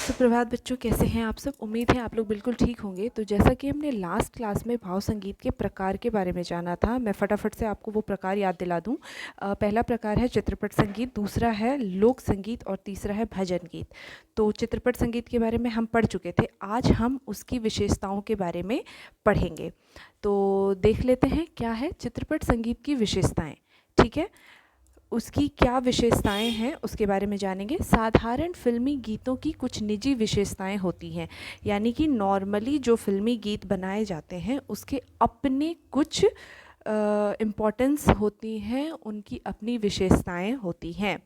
सुप्रभात बच्चों, कैसे हैं आप सब। उम्मीद है आप लोग बिल्कुल ठीक होंगे। तो जैसा कि हमने लास्ट क्लास में भाव संगीत के प्रकार के बारे में जाना था, मैं फटाफट से आपको वो प्रकार याद दिला दूं। पहला प्रकार है चित्रपट संगीत, दूसरा है लोक संगीत और तीसरा है भजन गीत। तो चित्रपट संगीत के बारे में हम पढ़ चुके थे, आज हम उसकी विशेषताओं के बारे में पढ़ेंगे। तो देख लेते हैं क्या है चित्रपट संगीत की विशेषताएँ। ठीक है, उसकी क्या विशेषताएं हैं उसके बारे में जानेंगे। साधारण फिल्मी गीतों की कुछ निजी विशेषताएं होती हैं, यानी कि नॉर्मली जो फिल्मी गीत बनाए जाते हैं उसके अपने कुछ इम्पॉर्टेंस होती हैं, उनकी अपनी विशेषताएं होती हैं।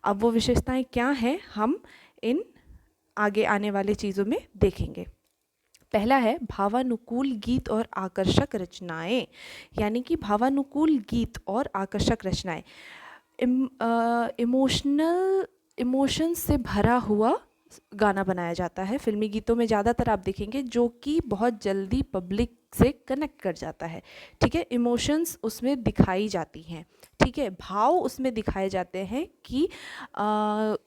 अब वो विशेषताएं क्या हैं हम इन आगे आने वाले चीज़ों में देखेंगे। पहला है भावानुकूल गीत और आकर्षक रचनाएं, यानी कि भावानुकूल गीत और आकर्षक रचनाएं इमोशंस से भरा हुआ गाना बनाया जाता है। फिल्मी गीतों में ज़्यादातर आप देखेंगे जो कि बहुत जल्दी पब्लिक से कनेक्ट कर जाता है। ठीक है, इमोशंस उसमें दिखाई जाती हैं। ठीक है, भाव उसमें दिखाए जाते हैं कि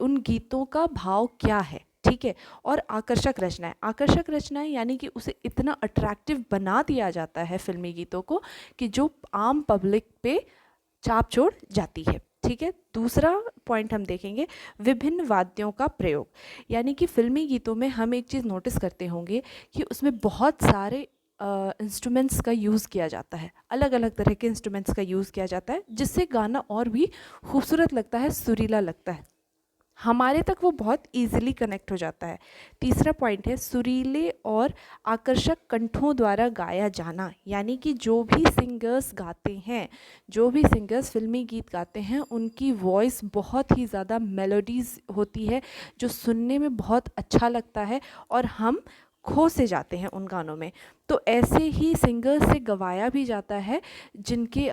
उन गीतों का भाव क्या है। ठीक है, और आकर्षक रचनाएं यानी कि उसे इतना अट्रैक्टिव बना दिया जाता है फिल्मी गीतों को कि जो आम पब्लिक पे चाप छोड़ जाती है। ठीक है, दूसरा पॉइंट हम देखेंगे विभिन्न वाद्यों का प्रयोग, यानी कि फिल्मी गीतों में हम एक चीज़ नोटिस करते होंगे कि उसमें बहुत सारे इंस्ट्रूमेंट्स का यूज़ किया जाता है, अलग अलग तरह के इंस्ट्रूमेंट्स का यूज़ किया जाता है, जिससे गाना और भी खूबसूरत लगता है, सुरीला लगता है, हमारे तक वो बहुत इजीली कनेक्ट हो जाता है। तीसरा पॉइंट है सुरीले और आकर्षक कंठों द्वारा गाया जाना, यानी कि जो भी सिंगर्स गाते हैं, जो भी सिंगर्स फिल्मी गीत गाते हैं, उनकी वॉइस बहुत ही ज़्यादा मेलोडीज़ होती है, जो सुनने में बहुत अच्छा लगता है और हम खो से जाते हैं उन गानों में। तो ऐसे ही सिंगर्स से गवाया भी जाता है, जिनके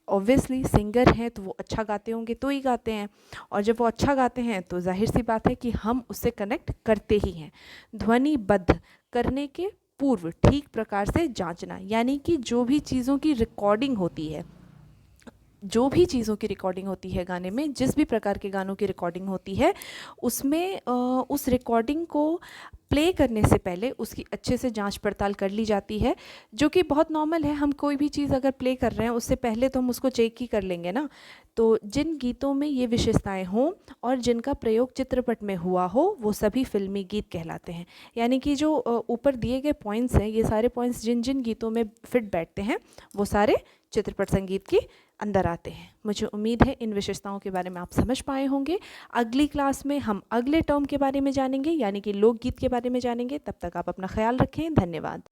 ऑब्वियसली सिंगर हैं तो वो अच्छा गाते होंगे तो ही गाते हैं, और जब वो अच्छा गाते हैं तो जाहिर सी बात है कि हम उससे कनेक्ट करते ही हैं। ध्वनिबद्ध करने के पूर्व ठीक प्रकार से जांचना, यानी कि जो भी चीज़ों की रिकॉर्डिंग होती है, जो भी चीज़ों की रिकॉर्डिंग होती है गाने में, जिस भी प्रकार के गानों की रिकॉर्डिंग होती है, उसमें उस रिकॉर्डिंग को प्ले करने से पहले उसकी अच्छे से जांच पड़ताल कर ली जाती है, जो कि बहुत नॉर्मल है। हम कोई भी चीज़ अगर प्ले कर रहे हैं उससे पहले तो हम उसको चेक ही कर लेंगे ना। तो जिन गीतों में ये विशेषताएं हों और जिनका प्रयोग चित्रपट में हुआ हो, वो सभी फिल्मी गीत कहलाते हैं। यानी कि जो ऊपर दिए गए पॉइंट्स हैं, ये सारे पॉइंट्स जिन जिन गीतों में फिट बैठते हैं वो सारे चित्रपट संगीत के अंदर आते हैं। मुझे उम्मीद है इन विशेषताओं के बारे में आप समझ पाए होंगे। अगली क्लास में हम अगले टर्म के बारे में जानेंगे, यानी कि लोकगीत के बारे में जानेंगे। तब तक आप अपना ख्याल रखें। धन्यवाद।